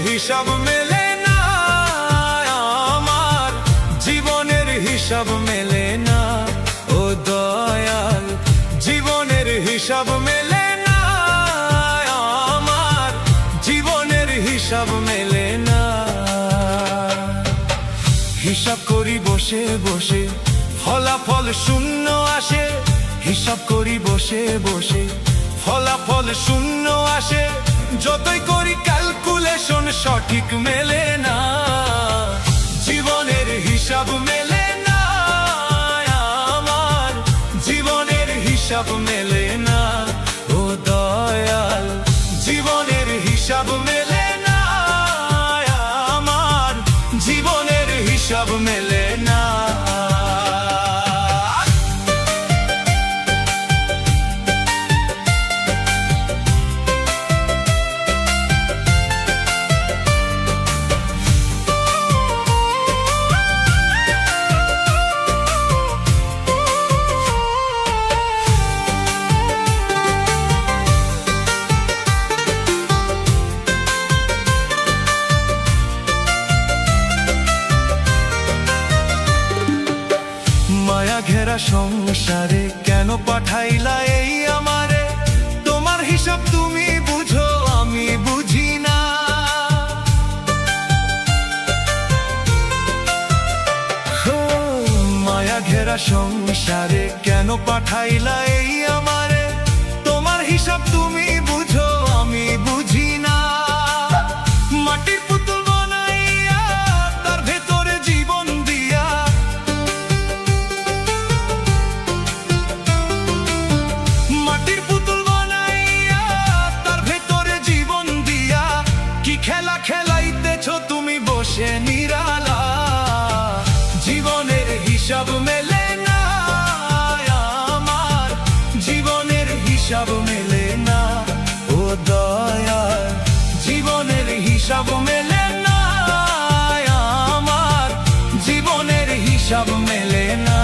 হিসাব মেলে না আমার, জীবনের হিসাব মেলে না ও দয়াল, জীবনের হিসাব মেলে না আমার, জীবনের হিসাব মেলে না। হিসাব করি বসে বসে ফলাফল শূন্য আসে, হিসাব করি বসে বসে ফলাফল শূন্য আসে, যতই করি ক্যালকুলেশন সঠিক মেলে না, জীবনের হিসাব মেলে না আমার, জীবনের হিসাব মেলে না ও দয়াল, জীবনের হিসাব মেলে না আমার, জীবনের হিসাব মেলে না। মায়া ঘেরা সংসারে কেন পাঠাইলা এই আমারে, তোমার হিসাব তুমি বুঝো আমি বুঝি না, মায়া ঘেরা সংসারে কেন পাঠাইলা এই আমারে, তোমার হিসাব তুমি বুঝো আমি বুঝি না। মাটির পুতুল বানাইয়া তার ভেতরে জীবন দিয়া, মাটির পুতুল বানাইয়া তার ভেতরে জীবন দিয়া, কি খেলা খেলাইতেছ তুমি বসে নিরালা, জীবনের হিসাব মেলে না আমার, জীবনের হিসাব মেলে না ও দয়াল, জীবনের হিসাব মেলে না আমার, জীবনের হিসাব মেলে না।